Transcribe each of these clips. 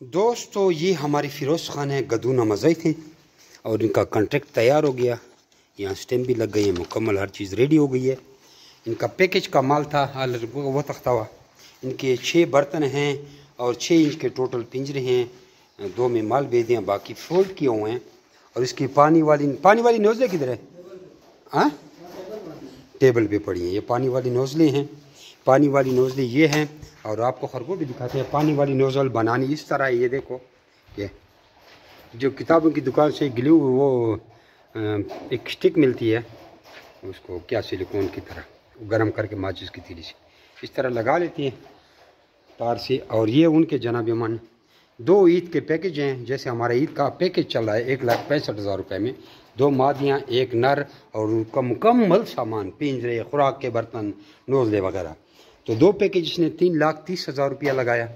दोस्तों ये हमारे फ़िरोज़ ख़ान है गदूना मज़ई थे और इनका कॉन्ट्रैक्ट तैयार हो गया। यहाँ स्टैम्प भी लग गई है, मुकम्मल हर चीज़ रेडी हो गई है। इनका पैकेज का माल था वो तख्ता हुआ। इनके 6 बर्तन हैं और 6 इंच के टोटल पिंजरे हैं। 2 में माल भेजे हैं, बाकी फोल्ड किए हुए हैं। और इसकी पानी वाली नोज़लें किधर है? हाँ, टेबल पे पड़ी हैं। ये पानी वाली नोज़लें हैं। पानी वाली नोज़लें ये हैं। और आपको खरगोश भी दिखाते हैं। पानी वाली नोज़ल बनानी इस तरह है। ये देखो, ये जो किताबों की दुकान से ग्लू वो एक स्टिक मिलती है, उसको क्या सिलिकॉन की तरह गर्म करके माचिस की तीली से इस तरह लगा लेती हैं तार से। और ये उनके जनाब मान 2 ईद के पैकेज हैं। जैसे हमारा ईद का पैकेज चल रहा है 1,65,000 रुपये में 2 मादियाँ 1 नर और उनका मुकम्मल सामान, पिंजरे, खुराक के बर्तन, नोज़ले वगैरह। तो 2 पैकेज इसने 3,30,000 रुपया लगाया।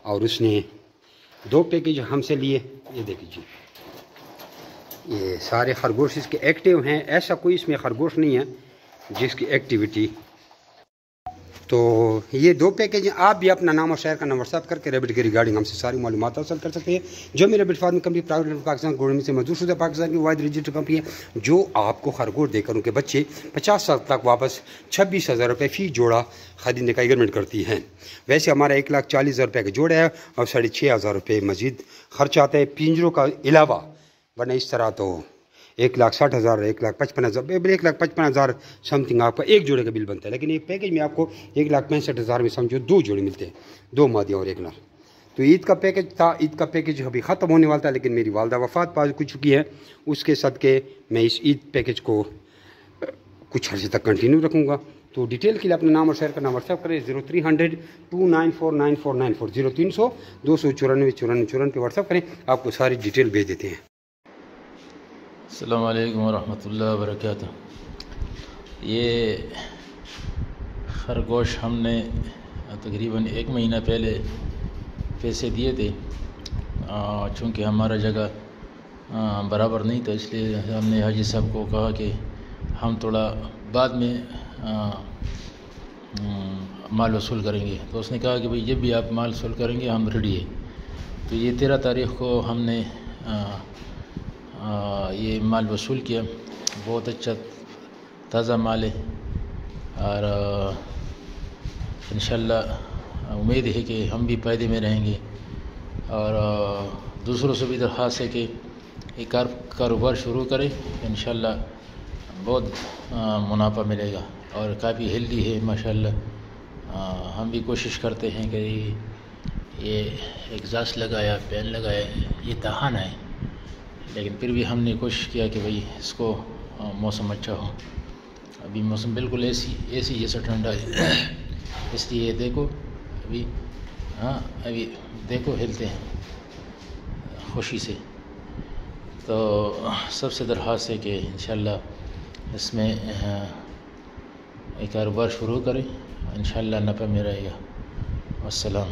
और उसने 2 पैकेज हमसे लिए। ये देखिए, ये सारे खरगोश इसके एक्टिव हैं। ऐसा कोई इसमें खरगोश नहीं है जिसकी एक्टिविटी। तो ये 2 पैकेज हैं। आप भी अपना नाम और शहर का नंबर व्हाट्सएप करके रैबिट की रिगार्डिंग हमसे सारी मालूमात हासिल कर सकते हैं। जो मेरे rabbit farming company private Pakistan government से मंजूर शुदा पाकिस्तान की वाहिद रजिस्टर्ड कंपनी है, जो आपको खरगोश देकर उनके बच्चे 50 साल तक वापस 26,000 रुपये फ़ी जोड़ा खरीदने का एग्रीमेंट करती हैं। वैसे हमारा 1,40,000 रुपये का जोड़ा है और 6,500 रुपये मजीद खर्च आता है पिंजरों का अलावा। वरना इस तरह तो 1,60,000, 1,55,000, 1,55,000 समथिंग आपका एक जोड़े का बिल बनता है। लेकिन एक पैकेज में आपको 1,65,000 में समझो 2 जोड़े मिलते हैं, 2 मादियाँ और 1 नर। तो ईद का पैकेज था। ईद का पैकेज अभी ख़त्म होने वाला था, लेकिन मेरी वालदा वफ़ात पा चुकी है। उसके सदक़े मैं इस ईद पैकेज को कुछ अर्से तक कंटिन्यू रखूँगा। तो डिटेल के लिए अपना नाम और शहर का नाम व्हाट्सएप करें 0300 2949494 0300 294 94 पे व्हाट्सएप करें। आपको सारी डिटेल भेज देते हैं। अस्सलामु अलैकुम वरहमतुल्लाहि वबरकातुहू। ये खरगोश हमने तकरीबन 1 महीना पहले पैसे दिए थे। चूँकि हमारा जगह बराबर नहीं था, इसलिए हमने हाजी साहब को कहा कि हम थोड़ा बाद में माल वसूल करेंगे। तो उसने कहा कि भाई जब भी आप माल वसूल करेंगे हम रेडी है। तो ये 13 तारीख़ को हमने ये माल वसूल किया। बहुत अच्छा ताज़ा माल है और इंशाअल्लाह उम्मीद है कि हम भी फ़ायदे में रहेंगे। और दूसरों से भी दरख्वास्त है कि एक कारोबार शुरू करें, इंशाअल्लाह बहुत मुनाफा मिलेगा और काफ़ी हेल्दी है माशाअल्लाह। हम भी कोशिश करते हैं कि ये एग्जास्ट लगाया, पैन लगाया, ये दहाना है, लेकिन फिर भी हमने कोशिश किया कि भाई इसको मौसम अच्छा हो। अभी मौसम बिल्कुल ऐसी जैसा ठंडा है, इसलिए देखो अभी, हाँ अभी देखो हिलते हैं खुशी से। तो सबसे दरख्वास्त है कि इंशाअल्लाह इसमें एक कारोबार शुरू करें, इंशाअल्लाह नफ़ा में रहेगा। अस्सलाम।